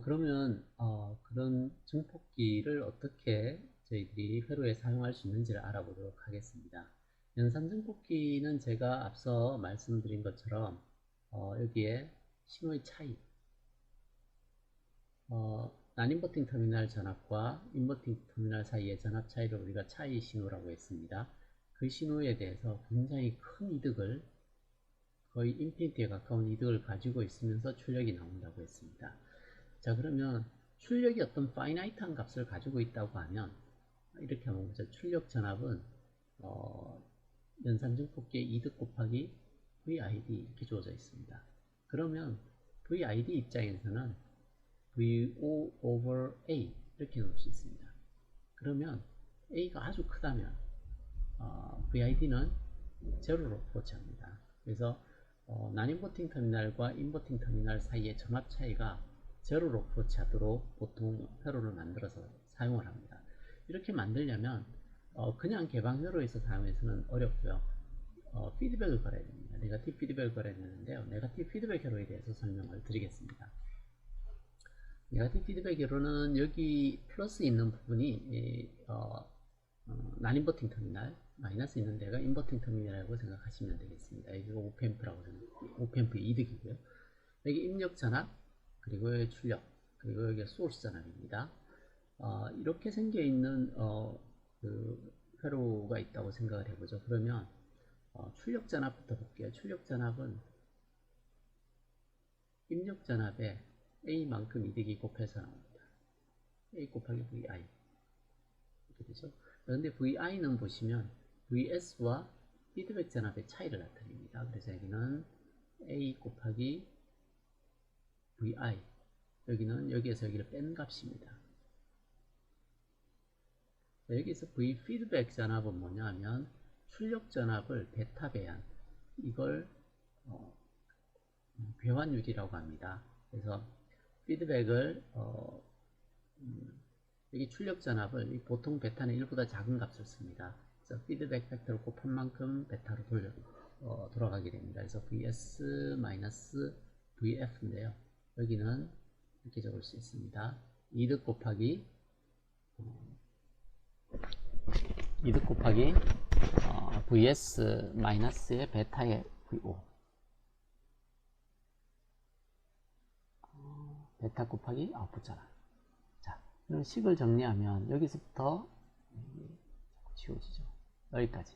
그러면 그런 증폭기를 어떻게 저희들이 회로에 사용할 수 있는지를 알아보도록 하겠습니다. 연산 증폭기는 제가 앞서 말씀드린 것처럼 여기에 신호의 차이, 난인버팅 터미널 전압과 인버팅 터미널 사이의 전압 차이를 우리가 차이 신호라고 했습니다. 그 신호에 대해서 굉장히 큰 이득을, 거의 인피니티에 가까운 이득을 가지고 있으면서 출력이 나온다고 했습니다. 자, 그러면 출력이 어떤 파이나이트한 값을 가지고 있다고 하면 이렇게 하면 보죠. 출력 전압은 연산 증폭기의 이득 곱하기 VID 이렇게 주어져 있습니다. 그러면 VID 입장에서는 VO over A 이렇게 놓을 수 있습니다. 그러면 A가 아주 크다면 VID는 제로로 포착합니다. 그래서 난인버팅 터미널과 인버팅 터미널 사이의 전압 차이가 제로로 포착하도록 보통 회로를 만들어서 사용을 합니다. 이렇게 만들려면 그냥 개방 회로에서 사용해서는 어렵고요. 피드백을 걸어야 됩니다. 네거티브 피드백을 걸어야 되는데요. 네거티브 피드백 회로에 대해서 설명을 드리겠습니다. 네거티브 피드백 회로는 여기 플러스 있는 부분이 난인버팅 터미널, 마이너스 있는 데가 인버팅 터미널이라고 생각하시면 되겠습니다. 여기가 오펜프라고 오펜프의 이득이고요. 여기 입력 전압, 그리고 여기 출력, 그리고 여기 소스 전압입니다. 이렇게 생겨 있는 그 회로가 있다고 생각을 해보죠. 그러면 출력 전압부터 볼게요. 출력 전압은 입력 전압에 A만큼 이득이 곱해서 나옵니다. A 곱하기 VI 이렇게 되죠. 그런데 VI는 보시면 VS와 피드백 전압의 차이를 나타냅니다. 그래서 여기는 A 곱하기 VI, 여기는 여기에서 여기를 뺀 값입니다. 여기서 V 피드백 전압은 뭐냐 하면 출력 전압을 베타 배한, 이걸 궤환율이라고 합니다. 그래서 피드백을 여기 출력 전압을 보통 베타는 1보다 작은 값을 씁니다. 그래서 피드백 팩터를 곱한 만큼 베타로 돌아가게 됩니다. 그래서 VS-VF인데요. 여기는 이렇게 적을 수 있습니다. 이득 곱하기 VS-의 베타의 VO, 베타 곱하기 아웃풋 전압. 자, 그럼 식을 정리하면 여기서부터 지워지죠. 여기까지.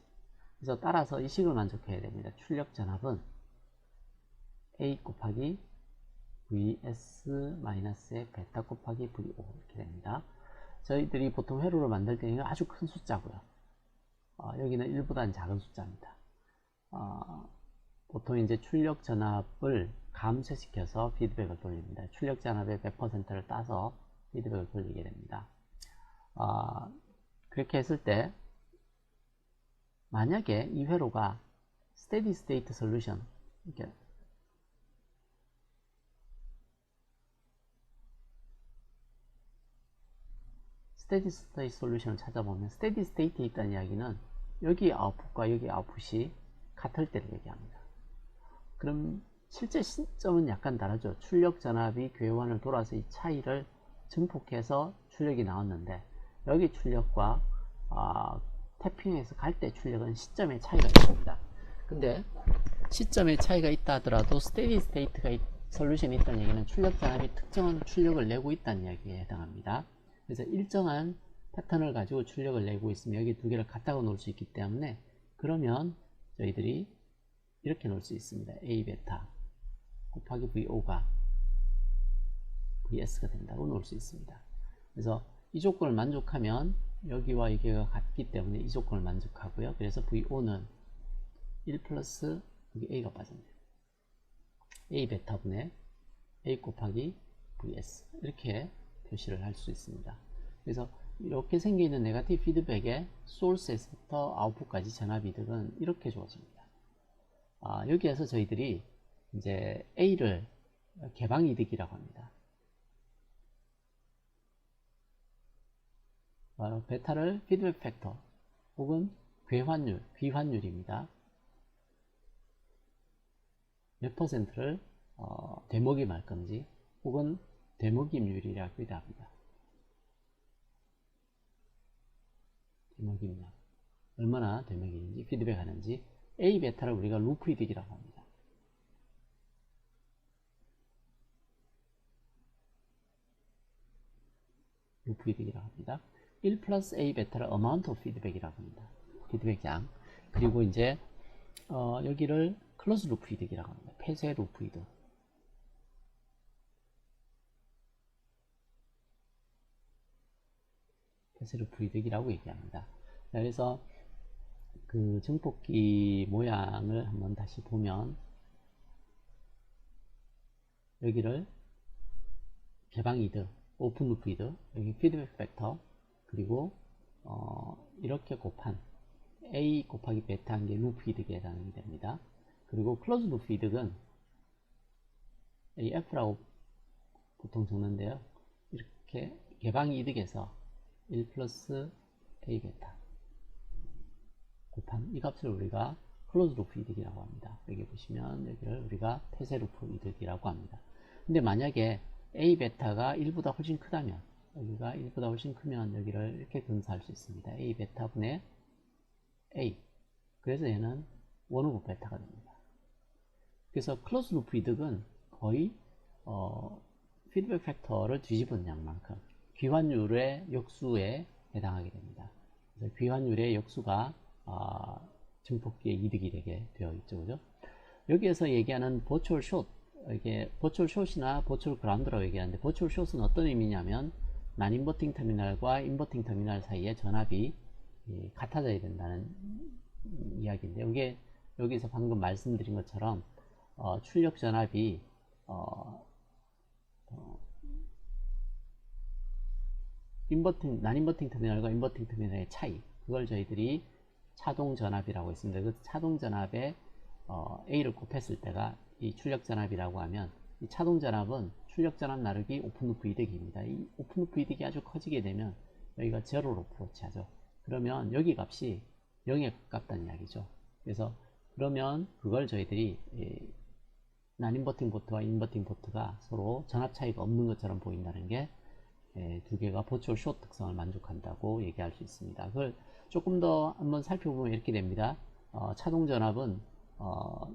그래서 따라서 이 식을 만족해야 됩니다. 출력 전압은 A 곱하기 VS-의 베타 곱하기 VO 이렇게 됩니다. 저희들이 보통 회로를 만들 때는 아주 큰 숫자고요. 여기는 1보다는 작은 숫자입니다. 보통 이제 출력 전압을 감쇄시켜서 피드백을 돌립니다. 출력 전압의 100%를 따서 피드백을 돌리게 됩니다. 그렇게 했을 때 만약에 이 회로가 steady state solution, 이렇게 steady state solution을 찾아보면 steady state에 있다는 이야기는 여기 아웃풋과 여기 아웃풋이 같을 때를 얘기합니다. 그럼 실제 시점은 약간 다르죠. 출력 전압이 궤환을 돌아서 이 차이를 증폭해서 출력이 나왔는데 여기 출력과 태핑에서 갈 때 출력은 시점의 차이가 있습니다. 근데 시점의 차이가 있다 하더라도 스테디 스테이트가 솔루션이 있다는 얘기는 출력 전압이 특정한 출력을 내고 있다는 이야기에 해당합니다. 그래서 일정한 패턴을 가지고 출력을 내고 있으면 여기 두 개를 갖다가 놓을 수 있기 때문에, 그러면 저희들이 이렇게 놓을 수 있습니다. A 베타 곱하기 VO가 VS가 된다고 놓을 수 있습니다. 그래서 이 조건을 만족하면 여기와 여기가 같기 때문에 이 조건을 만족하고요. 그래서 VO는 1 플러스 여기 A가 빠집니다. A 베타분의 A 곱하기 VS 이렇게 표시를 할 수 있습니다. 그래서 이렇게 생겨있는 네거티브 피드백의 소스에서부터 아웃풋까지 전압 이득은 이렇게 주어집니다. 여기에서 저희들이 이제 A를 개방 이득이라고 합니다. 베타를 피드백 팩터 혹은 궤환율, 귀환율입니다. 몇 퍼센트를 되먹이 말 건지 혹은 되먹임률이라고 합니다. 되먹임률. 얼마나 되먹이는지, 피드백 하는지. A 베타를 우리가 루프 이득이라고 합니다. 루프 이득이라고 합니다. 1 플러스 A 베타를 amount of feedback이라고 합니다. 피드백 양. 그리고 이제 여기를 클로즈 루프 이득이라고 합니다. 폐쇄 루프 이득. 폐쇄 루프 이득이라고 얘기합니다. 자, 그래서 그 증폭기 모양을 한번 다시 보면 여기를 개방 이득, 오픈 루프 이득, 여기 피드백 팩터, 그리고 이렇게 곱한 A 곱하기 베타 한 게 루프 이득에 해당이 됩니다. 그리고 클로즈 루프 이득은 AF라고 보통 적는데요. 이렇게 개방 이득에서 1 플러스 A 베타 곱한 이 값을 우리가 클로즈 루프 이득이라고 합니다. 여기 보시면 여기를 우리가 폐쇄 루프 이득이라고 합니다. 근데 만약에 A 베타가 1보다 훨씬 크다면, 여기가 1보다 훨씬 크면 여기를 이렇게 근사할 수 있습니다. A 베타분의 A. 그래서 얘는 1 오브 베타가 됩니다. 그래서 클로즈 루프 이득은 거의 피드백 팩터를 뒤집은 양만큼 귀환율의 역수에 해당하게 됩니다. 그래서 귀환율의 역수가 증폭기의 이득이 되게 되어 있죠. 그죠? 여기에서 얘기하는 버추얼 숏, 이게 버추얼 숏이나 버추얼 그라운드라고 얘기하는데, 버추얼 숏은 어떤 의미냐면 난 인버팅 터미널과 인버팅 터미널 사이에 전압이 같아져야 된다는 이야기인데, 이게 여기서 방금 말씀드린 것처럼 출력 전압이 난 인버팅 터미널과 인버팅 터미널의 차이, 그걸 저희들이 차동 전압이라고 했습니다. 그 차동 전압에 A를 곱했을 때가 이 출력 전압이라고 하면, 이 차동 전압은 출력 전압 나누기 오픈 루프 이득입니다. 이 오픈 루프 이득이 아주 커지게 되면 여기가 제로로 프로치하죠. 그러면 여기 값이 0에 가깝다는 이야기죠. 그래서 그러면 그걸 저희들이 난 인버팅 포트와 인버팅 포트가 서로 전압 차이가 없는 것처럼 보인다는 게 두 개가 버추얼 숏 특성을 만족한다고 얘기할 수 있습니다. 그걸 조금 더 한번 살펴보면 이렇게 됩니다. 차동 전압은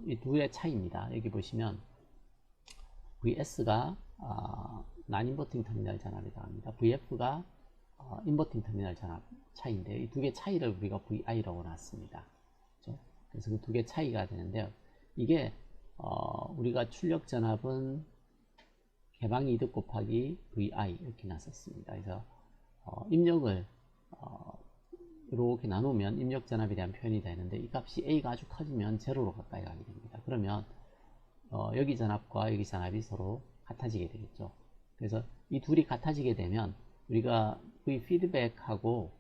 이 두 개의 차이입니다. 여기 보시면 VS가 난 인버팅 터미널 전압이라고 합니다. VF가 인버팅 터미널 전압 차이인데, 이 두 개 차이를 우리가 VI라고 놨습니다. 그렇죠? 그래서 그 두 개 차이가 되는데요. 이게 우리가 출력 전압은 개방 이득 곱하기 VI 이렇게 놨었습니다. 그래서 입력을 이렇게 나누면 입력 전압에 대한 표현이 되는데, 이 값이 A가 아주 커지면 제로로 가까이 가게 됩니다. 그러면 여기 전압과 여기 전압이 서로 같아지게 되겠죠. 그래서 이 둘이 같아지게 되면 우리가 V 피드백하고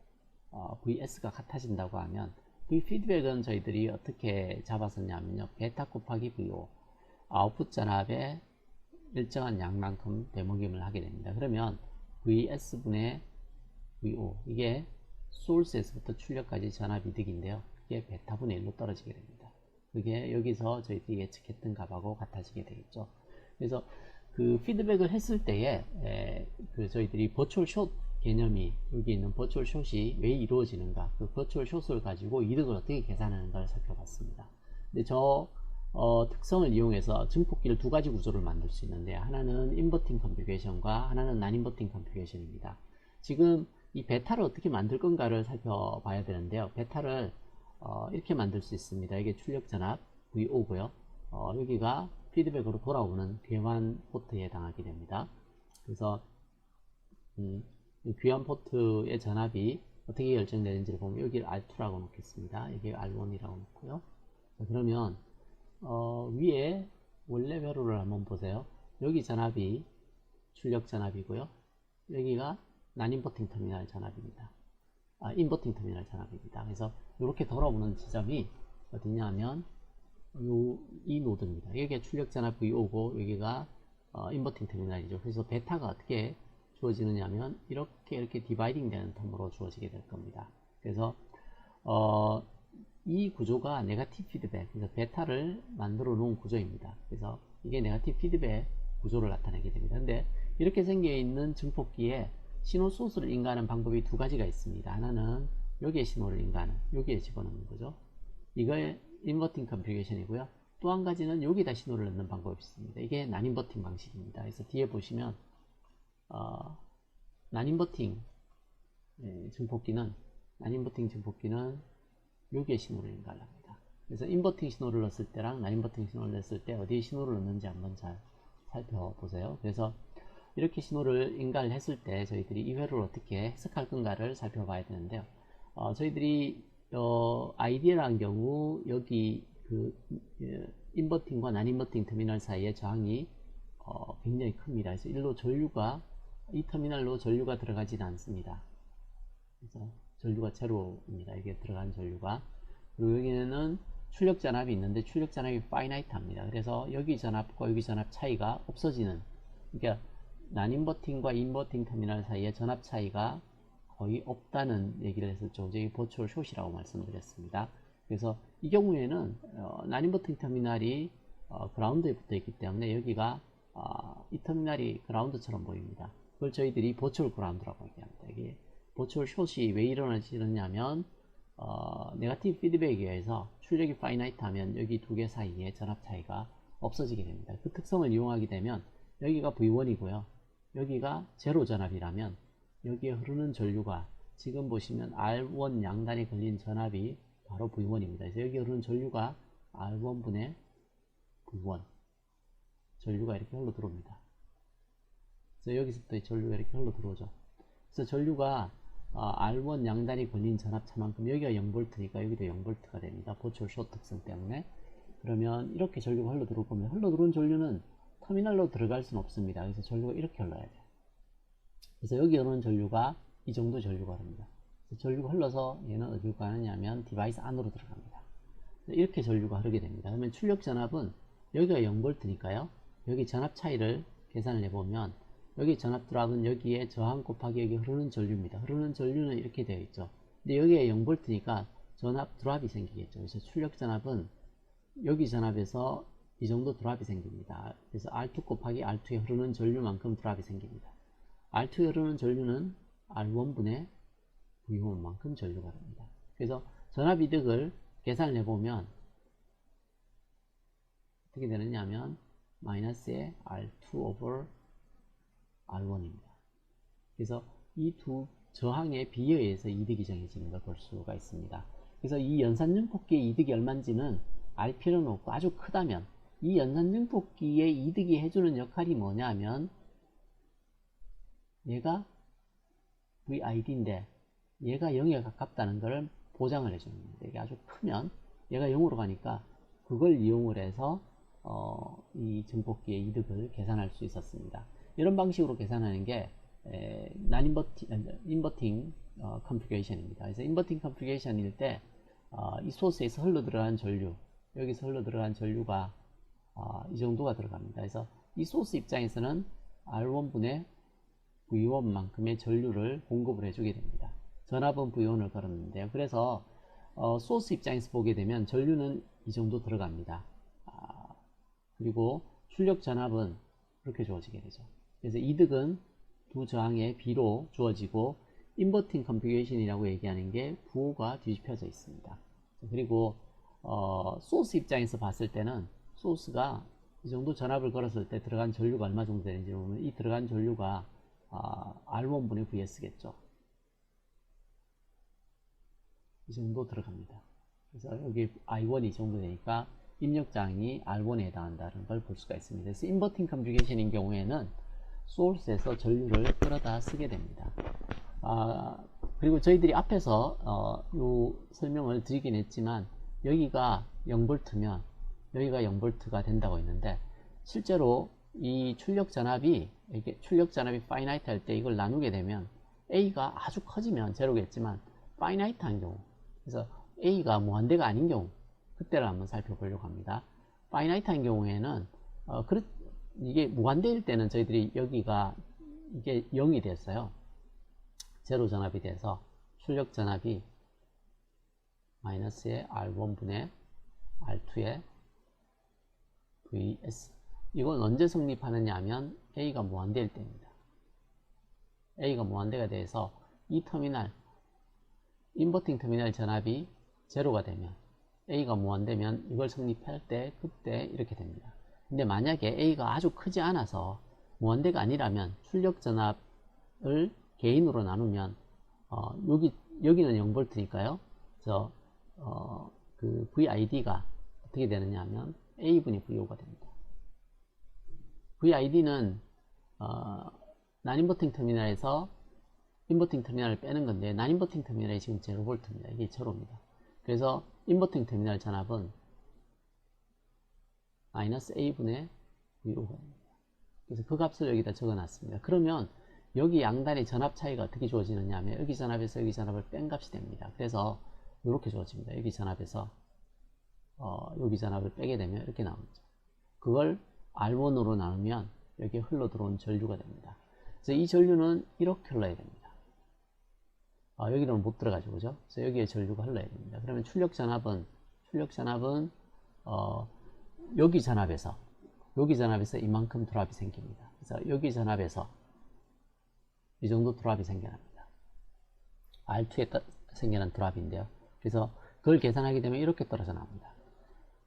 VS가 같아진다고 하면, V 피드백은 저희들이 어떻게 잡았었냐면요, 베타 곱하기 VO, 아웃풋 전압의 일정한 양만큼 되먹임을 하게 됩니다. 그러면 VS분의 VO, 이게 소스에서부터 출력까지 전압 이득인데요, 이게 베타분의 1로 떨어지게 됩니다. 그게 여기서 저희들이 예측했던 값하고 같아지게 되겠죠. 그래서 그 피드백을 했을 때에 그 저희들이 버추얼 숏 개념이, 여기 있는 버추얼 숏이 왜 이루어지는가, 그 버추얼 숏을 가지고 이득을 어떻게 계산하는가를 살펴봤습니다. 근데 저 특성을 이용해서 증폭기를 두 가지 구조를 만들 수 있는데, 하나는 인버팅 컴퓨테이션과 하나는 난 인버팅 컴퓨테이션입니다. 지금 이 베타를 어떻게 만들 건가를 살펴봐야 되는데요. 베타를 이렇게 만들 수 있습니다. 이게 출력 전압 VO고요. 여기가 피드백으로 돌아오는 귀환 포트에 해당하게 됩니다. 그래서 이 귀환 포트의 전압이 어떻게 결정되는지를 보면 여기를 R2라고 놓겠습니다. 이게 R1이라고 놓고요. 자, 그러면 위에 원래 회로를 한번 보세요. 여기 전압이 출력 전압이고요. 여기가 난 인버팅 터미널 전압입니다. 인버팅 터미널 전압입니다. 그래서 이렇게 돌아오는 지점이 어디냐 하면 이 노드입니다. 여기가 출력 전압 VO고 여기가 인버팅 터미널이죠. 그래서 베타가 어떻게 주어지느냐 하면 이렇게 디바이딩 되는 텀으로 주어지게 될 겁니다. 그래서 이 구조가 네거티브 피드백, 그래서 베타를 만들어 놓은 구조입니다. 그래서 이게 네거티브 피드백 구조를 나타내게 됩니다. 근데 이렇게 생겨 있는 증폭기에 신호 소스를 인가하는 방법이 두 가지가 있습니다. 하나는 여기에 신호를 인가하는, 여기에 집어넣는 거죠. 이거의 인버팅 컴퓨게이션이고요. 또 한 가지는 여기다 신호를 넣는 방법이 있습니다. 이게 난인버팅 방식입니다. 그래서 뒤에 보시면 난인버팅 증폭기는 여기에 신호를 인가를 합니다. 그래서 인버팅 신호를 넣었을 때랑 난인버팅 신호를 넣었을 때 어디에 신호를 넣는지 한번 잘 살펴보세요. 그래서 이렇게 신호를 인가를 했을 때 저희들이 이 회로를 어떻게 해석할 건가를 살펴봐야 되는데요. 저희들이 아이디어라는 경우 여기 그 인버팅과 난인버팅 터미널 사이의 저항이 굉장히 큽니다. 그래서 이 터미널로 전류가 들어가지는 않습니다. 그래서 전류가 제로입니다. 이게 들어간 전류가. 그리고 여기는 출력 전압이 있는데 출력 전압이 파이나이트합니다. 그래서 여기 전압과 여기 전압 차이가 없어지는, 그러니까 난인버팅과 인버팅 터미널 사이의 전압 차이가 거의 없다는 얘기를 했었죠. 저희 버추얼 숏이라고 말씀드렸습니다. 그래서 이 경우에는 난인버팅 터미널이 그라운드에 붙어 있기 때문에 여기가 이 터미널이 그라운드처럼 보입니다. 그걸 저희들이 버추얼 그라운드라고 얘기합니다. 이게 버추얼 숏이 왜 일어나냐면 네거티브 피드백에 의해서 출력이 파이나이트 하면 여기 두 개 사이에 전압 차이가 없어지게 됩니다. 그 특성을 이용하게 되면 여기가 V1이고요. 여기가 제로 전압이라면 여기에 흐르는 전류가 지금 보시면 R1 양단에 걸린 전압이 바로 V1입니다. 그래서 여기 흐르는 전류가 R1분의 V1 전류가 이렇게 흘러 들어옵니다. 그래서 여기서부터 전류가 이렇게 흘러 들어오죠. 그래서 전류가 R1 양단이 걸린 전압차만큼 여기가 0V니까 여기도 0V가 됩니다. 버추얼 숏 특성 때문에. 그러면 이렇게 전류가 흘러 들어올 겁니다. 흘러 들어온 전류는 터미널로 들어갈 수는 없습니다. 그래서 전류가 이렇게 흘러야 돼요. 그래서 여기 흐르는 전류가 이 정도 전류가 흐릅니다. 전류가 흘러서 얘는 어디로 가느냐면 디바이스 안으로 들어갑니다. 이렇게 전류가 흐르게 됩니다. 그러면 출력 전압은 여기가 0V니까요. 여기 전압 차이를 계산을 해보면 여기 전압 드랍은 여기에 저항 곱하기 여기 흐르는 전류입니다. 흐르는 전류는 이렇게 되어 있죠. 근데 여기에 0V니까 전압 드랍이 생기겠죠. 그래서 출력 전압은 여기 전압에서 이 정도 드랍이 생깁니다. 그래서 R2 곱하기 R2에 흐르는 전류만큼 드랍이 생깁니다. R2에 흐르는 전류는 R1분의 V1만큼 전류가 됩니다. 그래서 전압 이득을 계산을 해보면 어떻게 되느냐 하면 마이너스의 R2 over R1입니다. 그래서 이 두 저항의 비에 의해서 이득이 정해지는 걸 볼 수가 있습니다. 그래서 이 연산증폭기의 이득이 얼마인지는 알 필요는 없고 아주 크다면 이 연산증폭기의 이득이 해주는 역할이 뭐냐 하면 얘가 VID인데 얘가 0에 가깝다는 것을 보장을 해주는 겁니다. 이게 아주 크면 얘가 0으로 가니까 그걸 이용을 해서 이 증폭기의 이득을 계산할 수 있었습니다. 이런 방식으로 계산하는 게 인버팅 컴퓨게이션입니다. 그래서 인버팅 컴퓨게이션일 때 이 소스에서 흘러 들어간 전류, 여기서 흘러 들어간 전류가 이 정도가 들어갑니다. 그래서 이 소스 입장에서는 R1분의 V1만큼의 전류를 공급을 해주게 됩니다. 전압은 V1을 걸었는데요. 그래서 소스 입장에서 보게 되면 전류는 이 정도 들어갑니다. 그리고 출력 전압은 이렇게 주어지게 되죠. 그래서 이득은 두 저항의 B로 주어지고 인버팅 컴퓨게이션이라고 얘기하는 게 부호가 뒤집혀져 있습니다. 그리고 소스 입장에서 봤을 때는 소스가 이 정도 전압을 걸었을 때 들어간 전류가 얼마 정도 되는지 보면 이 들어간 전류가 R1분의 VS겠죠. 이 정도 들어갑니다. 그래서 여기 I1이 이 정도 되니까 입력장이 R1에 해당한다는 걸 볼 수가 있습니다. 그래서 인버팅 컴퓨게이션인 경우에는 소스에서 전류를 끌어다 쓰게 됩니다. 그리고 저희들이 앞에서 요 설명을 드리긴 했지만 여기가 0V면 여기가 0V가 된다고 했는데 실제로 이 출력 전압이 파이나이트 할 때 이걸 나누게 되면 A가 아주 커지면 제로겠지만 파이나이트 한 경우, 그래서 A가 무한대가 아닌 경우 그때를 한번 살펴보려고 합니다. 파이나이트 한 경우에는 이게 무한대일 때는 저희들이 여기가 이게 0이 됐어요. 제로 전압이 돼서 출력 전압이 마이너스의 R1분의 R2의 VS. 이건 언제 성립하느냐 하면 A가 무한대일 때입니다. A가 무한대가 돼서 이 터미널, 인버팅 터미널 전압이 제로가 되면, A가 무한대면 이걸 성립할 때 그때 이렇게 됩니다. 근데 만약에 A가 아주 크지 않아서 무한대가 아니라면 출력 전압을 개인으로 나누면 여기는 0V니까요. 그 VID가 어떻게 되느냐 하면 A분의 VO가 됩니다. VID는 난인버팅 터미널에서 인버팅 터미널을 빼는 건데, 난인버팅 터미널이 지금 0V입니다. 이게 제로입니다. 그래서 인버팅 터미널 전압은 마이너스 A분의 VO가 됩니다. 그래서 그 값을 여기다 적어 놨습니다. 그러면 여기 양단의 전압 차이가 어떻게 주어지느냐 하면 여기 전압에서 여기 전압을 뺀 값이 됩니다. 그래서 이렇게 주어집니다. 여기 전압에서 여기 전압을 빼게 되면 이렇게 나오죠. 그걸 R1으로 나누면 여기에 흘러 들어온 전류가 됩니다. 그래서 이 전류는 이렇게 흘러야 됩니다. 여기로는 못 들어가죠, 그죠? 그래서 여기에 전류가 흘러야 됩니다. 그러면 출력 전압은 여기 전압에서 이만큼 드랍이 생깁니다. 그래서 여기 전압에서 이 정도 드랍이 생겨납니다. R2에 생겨난 드랍인데요. 그래서 그걸 계산하게 되면 이렇게 떨어져 나옵니다.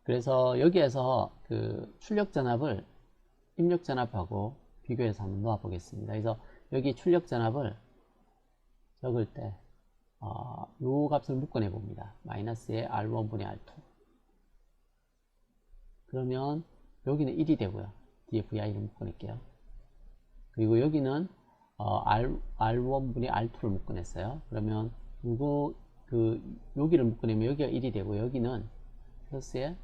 그래서 여기에서 그 출력 전압을 입력 전압하고 비교해서 한번 놓아 보겠습니다. 그래서 여기 출력 전압을 적을 때 요 값을 묶어내 봅니다. 마이너스의 R1분의 R2. 그러면 여기는 1이 되고요. 뒤에 VI를 묶어낼게요. 그리고 여기는 R1분의 R2를 묶어냈어요. 그러면 여기를 묶어내면 여기가 1이 되고 여기는 플러스에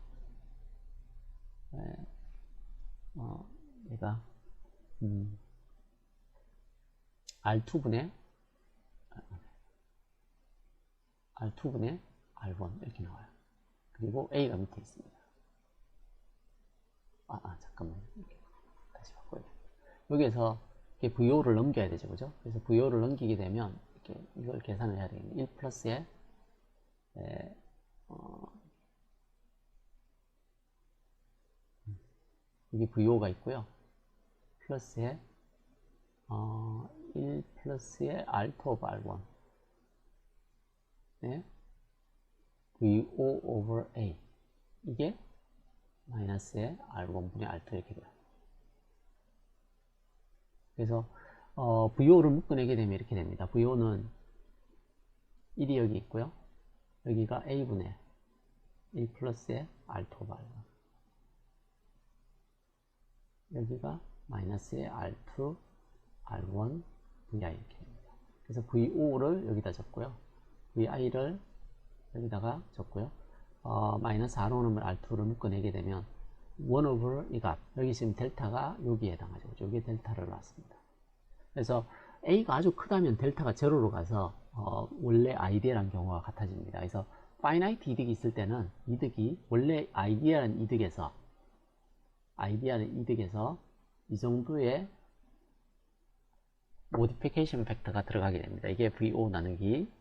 얘가 R2분의 R1 이렇게 나와요. 그리고 A가 밑에 있습니다. 잠깐만요. 다시 바꿔야 돼요. 여기에서 이렇게 VO를 넘겨야 되죠, 그죠? 그래서 VO를 넘기게 되면 이렇게 이걸 계산을 해야 되겠네요. 1 플러스에 여기 VO가 있고요. 플러스에 1 플러스에 R2 over R1 네? VO over A 이게 마이너스에 R1분의 R2 이렇게 돼요. 그래서 VO를 묶어내게 되면 이렇게 됩니다. VO는 1이 여기 있고요. 여기가 A분의 1 플러스에 R2 over R1 여기가 마이너스의 R2 R1 VI 이렇게 됩니다. 그래서 VO를 여기다 적고요. VI를 여기다가 적고요. 마이너스 R1을 R2를 묶어내게 되면 1 over 이 값, 여기 지금 델타가 여기에 해당하죠. 여기에 델타를 놨습니다. 그래서 A가 아주 크다면 델타가 제로로 가서 원래 아이디어란 경우가 같아집니다. 그래서 파이나이트 이득이 있을 때는 이득이 원래 아이디어란 이득에서 이 정도의 모디피케이션 팩터가 들어가게 됩니다. 이게 VO 나누기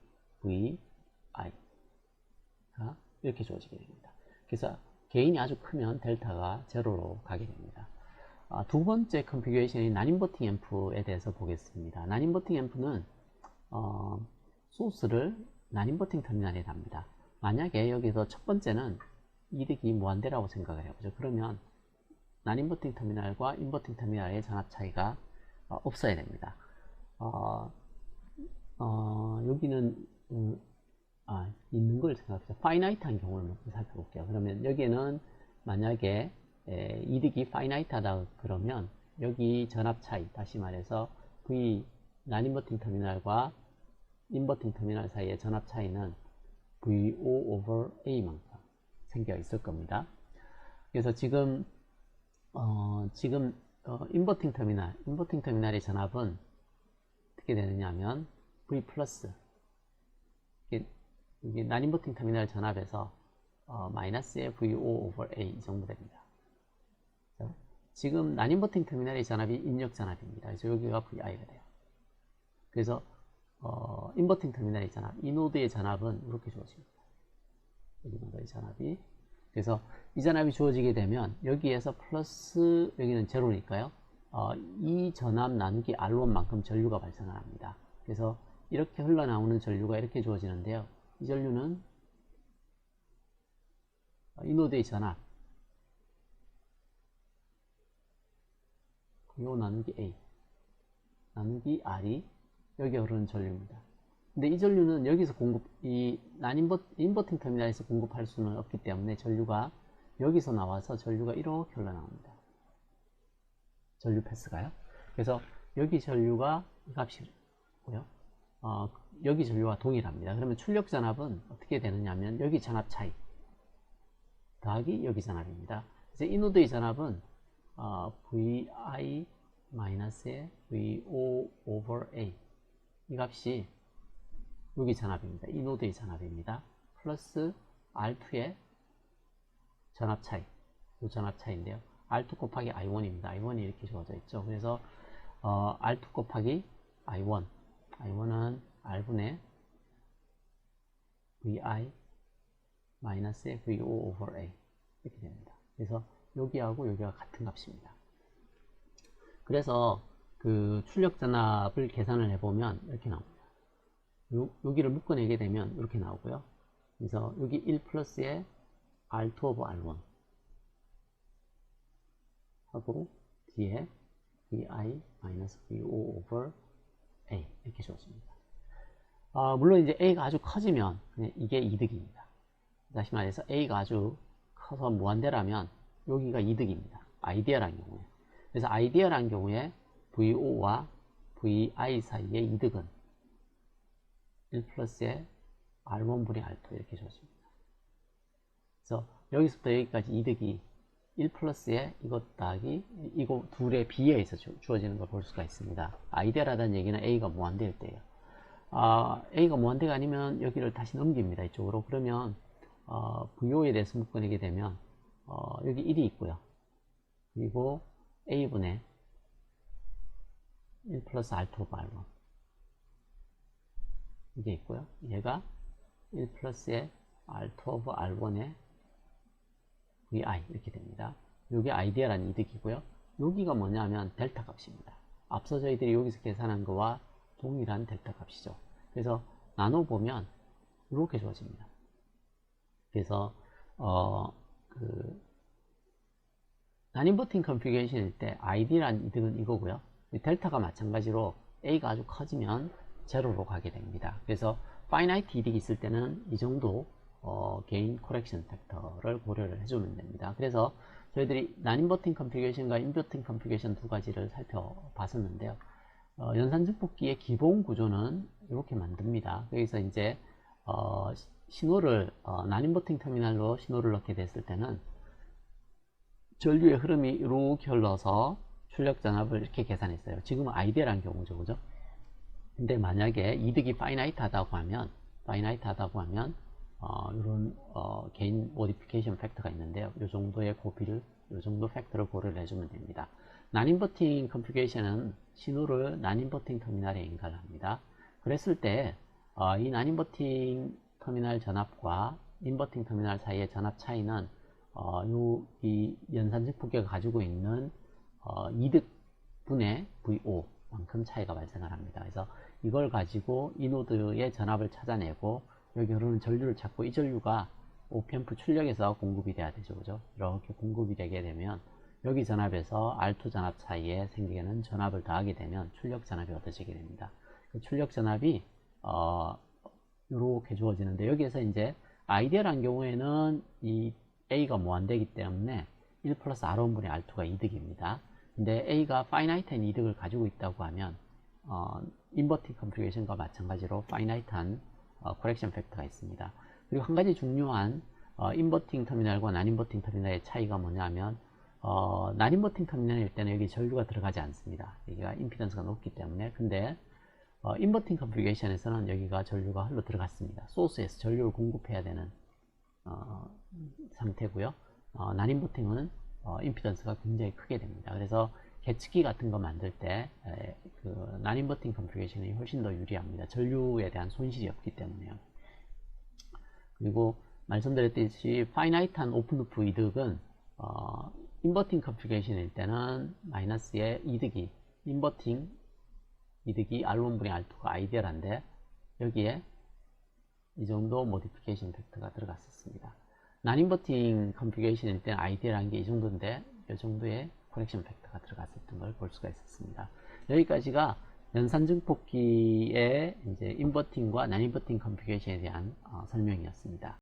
VI 이렇게 주어지게 됩니다. 그래서 개인이 아주 크면 델타가 제로로 가게 됩니다. 두 번째 컨피규레이션이 난인버팅 앰프에 대해서 보겠습니다. 난인버팅 앰프는 소스를 난인버팅 터미널에 답니다. 만약에 여기서 첫 번째는 이득이 무한대라고 생각을 해보죠. 그러면 난인버팅 터미널과 인버팅 터미널의 전압 차이가 없어야 됩니다. 여기는 있는 걸 생각해서 파이나이트한 경우를 살펴볼게요. 그러면 여기에는 만약에 이득이 파이나이트하다 그러면 여기 전압 차이, 다시 말해서 난인버팅 터미널과 인버팅 터미널 사이의 전압 차이는 VO over A만큼 생겨 있을 겁니다. 그래서 지금 인버팅 터미널의 전압은 어떻게 되느냐 하면 V 플러스 이게 난인버팅 터미널 전압에서 마이너스의 VO over A 이 정도 됩니다. 지금 난인버팅 터미널의 전압이 입력 전압입니다. 그래서 여기가 VI가 돼요. 그래서 인버팅 터미널의 전압, 이 노드의 전압은 이렇게 주어집니다. 여기 노드의 전압이. 그래서 이 전압이 주어지게 되면 여기에서 플러스, 여기는 제로니까요. 이 전압 나누기 R1만큼 전류가 발생을 합니다. 그래서 이렇게 흘러나오는 전류가 이렇게 주어지는데요. 이 전류는 이 노드의 전압 요 나누기 A 나누기 R이 여기 흐르는 전류입니다. 근데 이 전류는 여기서 이 인버팅 터미널에서 공급할 수는 없기 때문에 전류가 여기서 나와서 전류가 이렇게 흘러나옵니다. 전류 패스가요. 그래서 여기 전류가 이 값이고요. 여기 전류와 동일합니다. 그러면 출력 전압은 어떻게 되느냐 하면 여기 전압 차이 더하기 여기 전압입니다. 그래서 이 노드의 전압은 VI 마이너스의 VO over A 이 값이 여기 전압입니다. 이 노드의 전압입니다. 플러스 R2의 전압 차이 이 전압 차이인데요. R2 곱하기 I1입니다. I1이 이렇게 주어져 있죠. 그래서 R2 곱하기 I1은 R분의 VI 마이너스의 VO over A 이렇게 됩니다. 그래서 여기하고 여기가 같은 값입니다. 그래서 그 출력 전압을 계산을 해보면 이렇게 나옵니다. 여기를 묶어내게 되면 이렇게 나오고요. 그래서 여기 1 플러스의 R2 over R1 하고 뒤에 VI 마이너스 VO over A 이렇게 주어집니다. 물론 이제 A가 아주 커지면 그냥 이게 이득입니다. 다시 말해서 A가 아주 커서 무한대라면 여기가 이득입니다. 아이디어란 경우에. 그래서 아이디어란 경우에 VO와 VI 사이의 이득은 1 플러스의 R1분의 R2 이렇게 주어집니다. 그래서 여기서부터 여기까지 이득이 1 플러스의 이것 더하기 이거 둘의 비례해서 주어지는 걸 볼 수가 있습니다. 아이디어라는 얘기는 A가 무한대일 때예요. A가 무한대가 아니면 여기를 다시 넘깁니다. 이쪽으로. 그러면 VO에 대해서 묶어내게 되면 여기 1이 있고요. 그리고 A분의 1 플러스 R2 오버 R1 이게 있고요. 얘가 1 플러스의 R2 오버 R1의 VI 이렇게 됩니다. 이게 아이디어라는 이득이고요. 여기가 뭐냐면 델타 값입니다. 앞서 저희들이 여기서 계산한 거와 동일한 델타 값이죠. 그래서 나눠보면 이렇게 주어집니다. 그래서 난인버팅 컨피규레이션일 때 아이디어라는 이득은 이거고요. 델타가 마찬가지로 A가 아주 커지면 제로로 가게 됩니다. 그래서 파이나이트 이득이 있을 때는 이 정도 게인 코렉션 팩터를 고려를 해주면 됩니다. 그래서 저희들이 난인버팅 컨피규레이션과 인버팅 컨피규레이션 두 가지를 살펴봤었는데요. 연산증폭기의 기본 구조는 이렇게 만듭니다. 여기서 이제 신호를 난인버팅 터미널로 신호를 넣게 됐을 때는 전류의 흐름이 이렇게 흘러서 출력 전압을 이렇게 계산했어요. 지금은 아이디어란 경우죠, 그죠? 근데 만약에 이득이 파이나이트 하다고 하면 이런 게인 모디피케이션 팩터가 있는데요. 이 정도의 고비를, 이 정도 팩터를 고려를 해주면 됩니다. 난인버팅 컨피규레이션은 신호를 난인버팅 터미널에 인가합니다. 그랬을 때 이 난인버팅 터미널 전압과 인버팅 터미널 사이의 전압 차이는 이 연산증폭기가 가지고 있는 이득분의 VO 만큼 차이가 발생을 합니다. 그래서 이걸 가지고 이 노드의 전압을 찾아내고 여기 흐르는 전류를 찾고 이 전류가 오펜프 출력에서 공급이 돼야 되죠. 그죠? 이렇게 공급이 되게 되면 여기 전압에서 R2 전압 사이에 생기는 전압을 더하게 되면 출력 전압이 얻어지게 됩니다. 그 출력 전압이 이렇게 주어지는데 여기에서 이제 아이디어란 경우에는 이 A가 무한대이기 때문에 1 플러스 R1분의 R2가 이득입니다. 근데 A가 파이나이트한 이득을 가지고 있다고 하면 인버팅 컨피규레이션과 마찬가지로 파이나이트한 코렉션 팩터가 있습니다. 그리고 한 가지 중요한 인버팅 터미널과 난인버팅 터미널의 차이가 뭐냐면 난인버팅 터미널일 때는 여기 전류가 들어가지 않습니다. 여기가 임피던스가 높기 때문에. 근데 인버팅 컨피규레이션에서는 여기가 전류가 흘러 들어갔습니다. 소스에서 전류를 공급해야 되는 상태고요. 난인버팅은 임피던스가 굉장히 크게 됩니다. 그래서 계측기 같은 거 만들 때 난인버팅 컨피규레이션이 훨씬 더 유리합니다. 전류에 대한 손실이 없기 때문에요. 그리고 말씀드렸듯이 파이나이트한 오픈루프 이득은 인버팅 컨피그레이션일 때는 마이너스의 이득이 인버팅 이득이 R1분의 R2가 아이디얼한데 여기에 이 정도 모디피케이션 팩터가 들어갔었습니다. 난인버팅 컨피그레이션일 때는 아이디얼한 게 이 정도인데 이 정도의 코렉션 팩터가 들어갔었던 걸 볼 수가 있었습니다. 여기까지가 연산증폭기의 이제 인버팅과 난인버팅 컨피그레이션에 대한 설명이었습니다.